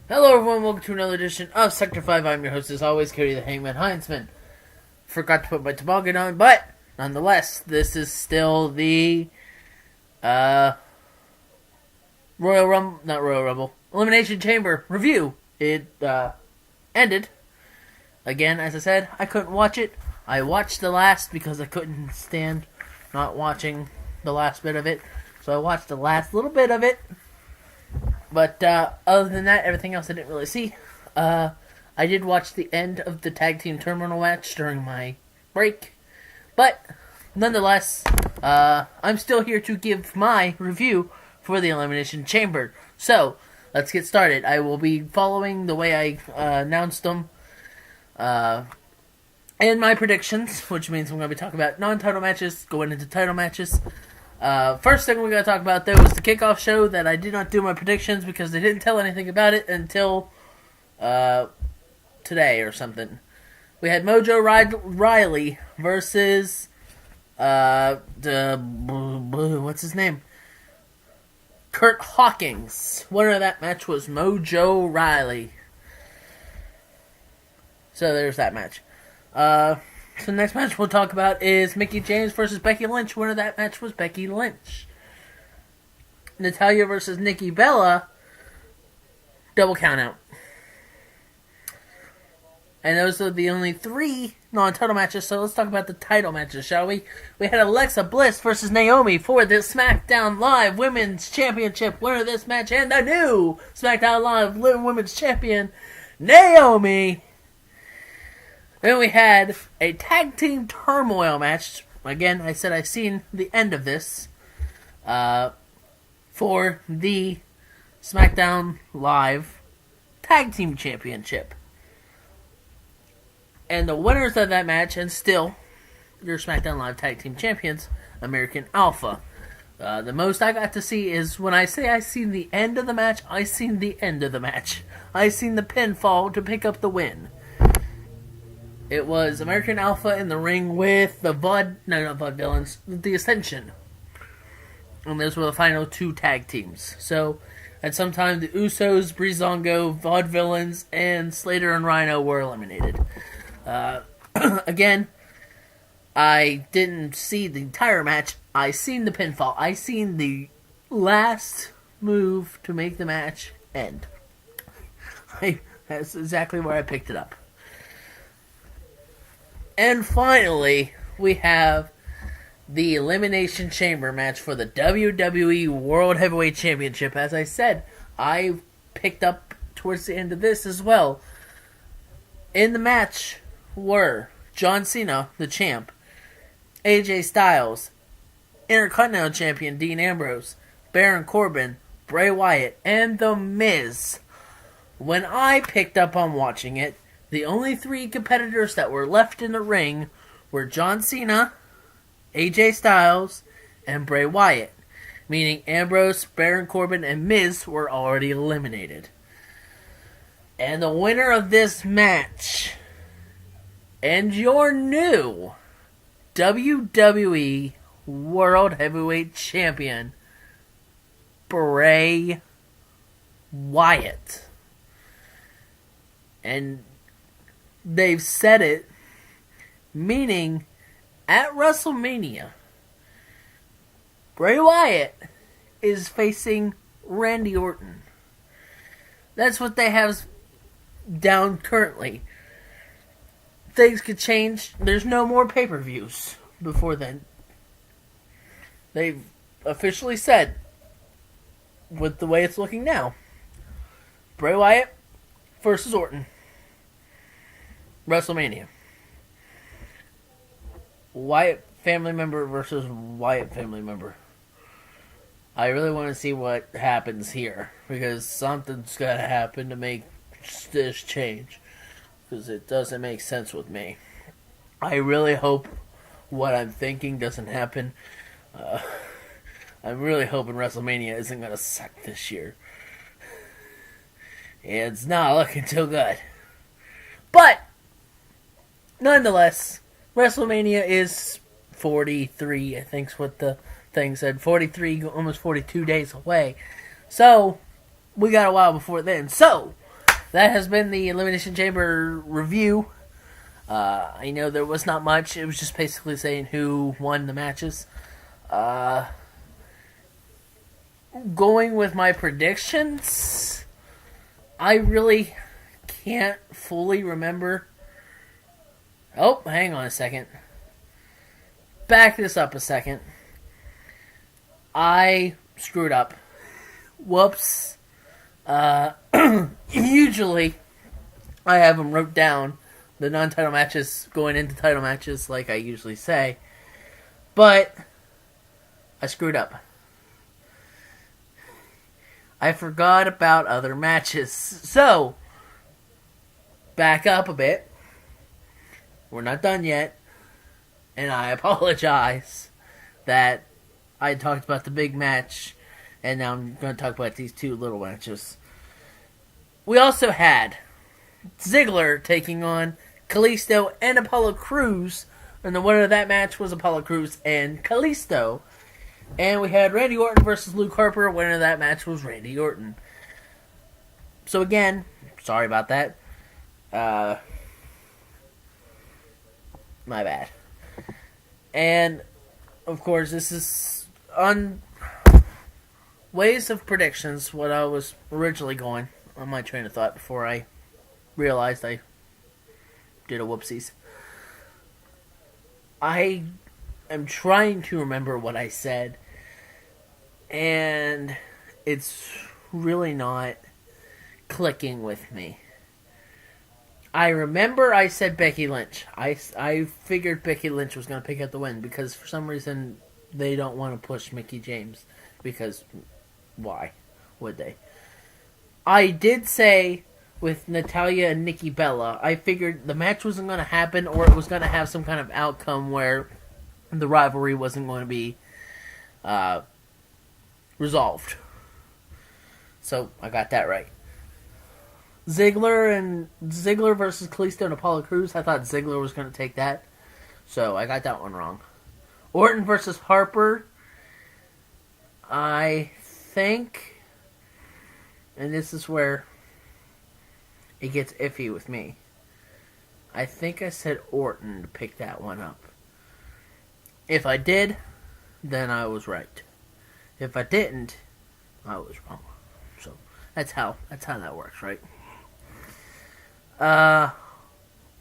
Hello everyone, welcome to another edition of Sector 5. I'm your host as always, Cody the Hangman Heinzman. Forgot to put my toboggan on, but nonetheless, this is still the Elimination Chamber review. It ended. Again, as I said, I couldn't watch it. I watched the last because I couldn't stand not watching the last bit of it. So I watched the last little bit of it. But other than that, everything else I didn't really see. I did watch the end of the tag team terminal match during my break. But nonetheless, I'm still here to give my review for the Elimination Chamber. So, let's get started. I will be following the way I announced them. And my predictions, which means I'm going to be talking about non-title matches, going into title matches. First thing we're going to talk about, though, was the kickoff show that I did not do my predictions because they didn't tell anything about it until today or something. We had Mojo Riley versus what's his name? Kurt Hawkins. Winner of that match was Mojo Riley. So there's that match. So the next match we'll talk about is Mickie James versus Becky Lynch. Winner of that match was Becky Lynch. Natalya versus Nikki Bella. Double countout. And those are the only 3 non-title matches, so let's talk about the title matches, shall we? We had Alexa Bliss versus Naomi for the SmackDown Live Women's Championship. Winner of this match and the new SmackDown Live Women's Champion, Naomi. Then we had a tag team turmoil match. Again, I said I've seen the end of this. For the SmackDown Live Tag Team Championship. And the winners of that match, and still your SmackDown Live Tag Team Champions, American Alpha. The most I got to see is when I say I seen the end of the match, I seen the end of the match. I seen the pinfall to pick up the win. It was American Alpha in the ring with the the Ascension. And those were the final 2 tag teams. So, at some time, the Usos, Breezango, Vaudevillains, and Slater and Rhino were eliminated. Again, I didn't see the entire match. I seen the pinfall. I seen the last move to make the match end. That's exactly where I picked it up. And finally, we have the Elimination Chamber match for the WWE World Heavyweight Championship. As I said, I picked up towards the end of this as well. In the match were John Cena, the champ, AJ Styles, Intercontinental Champion Dean Ambrose, Baron Corbin, Bray Wyatt, and The Miz. When I picked up on watching it, the only 3 competitors that were left in the ring were John Cena, AJ Styles, and Bray Wyatt. Meaning Ambrose, Baron Corbin, and Miz were already eliminated. And the winner of this match, and your new WWE World Heavyweight Champion, Bray Wyatt. And they've said it, meaning at WrestleMania, Bray Wyatt is facing Randy Orton. That's what they have down currently. Things could change. There's no more pay-per-views before then. They've officially said, with the way it's looking now, Bray Wyatt versus Orton. WrestleMania. Wyatt family member versus Wyatt family member. I really want to see what happens here, because something's got to happen to make this change, because it doesn't make sense with me. I really hope what I'm thinking doesn't happen. I'm really hoping WrestleMania isn't going to suck this year. It's not looking too good. But nonetheless, WrestleMania is 43, I think's what the thing said. 43, almost 42 days away. So, we got a while before then. So, that has been the Elimination Chamber review. I know there was not much. It was just basically saying who won the matches. Going with my predictions, I really can't fully remember. Oh, hang on a second. Back this up a second. I screwed up. Whoops. Usually, I have them wrote down, the non-title matches going into title matches, like I usually say. But I screwed up. I forgot about other matches. So, back up a bit. We're not done yet. And I apologize that I talked about the big match, and now I'm going to talk about these two little matches. We also had Ziggler taking on Kalisto and Apollo Crews, and the winner of that match was Apollo Crews and Kalisto. And we had Randy Orton versus Luke Harper. Winner of that match was Randy Orton. So again, sorry about that. My bad. And, of course, this is on ways of predictions, what I was originally going on my train of thought before I realized I did a whoopsies. I am trying to remember what I said, and it's really not clicking with me. I remember I said Becky Lynch. I figured Becky Lynch was going to pick up the win because for some reason they don't want to push Mickie James. Because why would they? I did say with Natalya and Nikki Bella, I figured the match wasn't going to happen or it was going to have some kind of outcome where the rivalry wasn't going to be resolved. So I got that right. Ziggler versus Kalisto and Apollo Crews. I thought Ziggler was going to take that, so I got that one wrong. Orton versus Harper. I think, and this is where it gets iffy with me. I think I said Orton to pick that one up. If I did, then I was right. If I didn't, I was wrong. So that's how that works, right?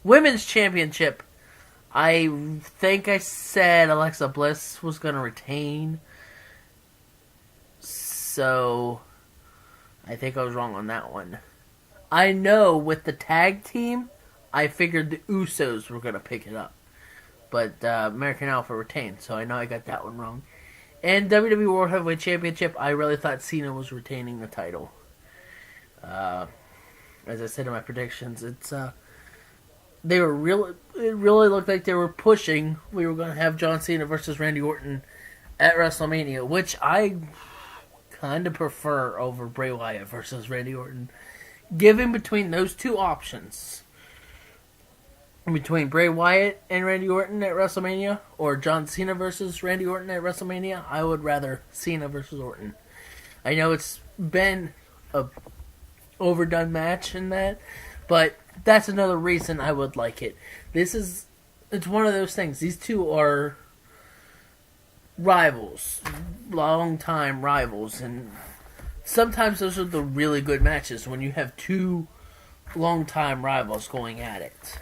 Women's Championship. I think I said Alexa Bliss was going to retain. So, I think I was wrong on that one. I know with the tag team, I figured the Usos were going to pick it up. But American Alpha retained, so I know I got that one wrong. And WWE World Heavyweight Championship, I really thought Cena was retaining the title. As I said in my predictions, it really looked like they were pushing. We were going to have John Cena versus Randy Orton at WrestleMania, which I kind of prefer over Bray Wyatt versus Randy Orton. Given between those two options, between Bray Wyatt and Randy Orton at WrestleMania, or John Cena versus Randy Orton at WrestleMania, I would rather Cena versus Orton. I know it's been a overdone match in that, but that's another reason I would like it. It's one of those things. These two are rivals, long-time rivals, and sometimes those are the really good matches when you have two long-time rivals going at it.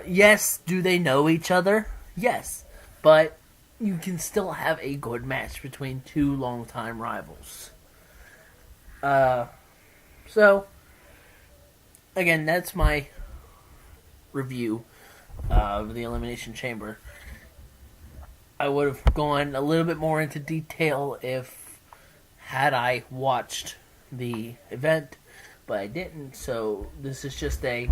Yes, do they know each other? Yes, but you can still have a good match between two long-time rivals. So, again, that's my review of the Elimination Chamber. I would have gone a little bit more into detail had I watched the event, but I didn't, so this is just a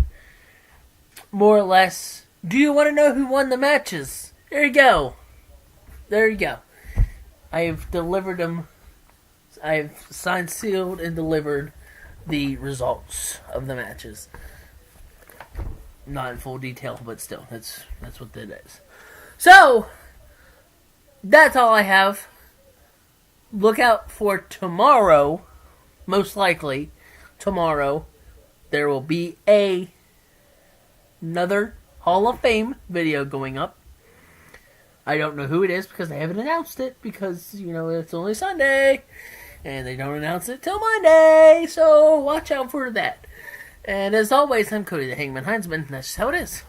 more or less, do you want to know who won the matches? There you go. I've delivered them. I've signed, sealed, and delivered the results of the matches. Not in full detail, but still, that's what that is. So, that's all I have. Look out for tomorrow, most likely tomorrow, there will be another Hall of Fame video going up. I don't know who it is because they haven't announced it because, it's only Sunday. And they don't announce it till Monday. So watch out for that. And as always, I'm Cody the Hangman Heinzman. That's just how it is.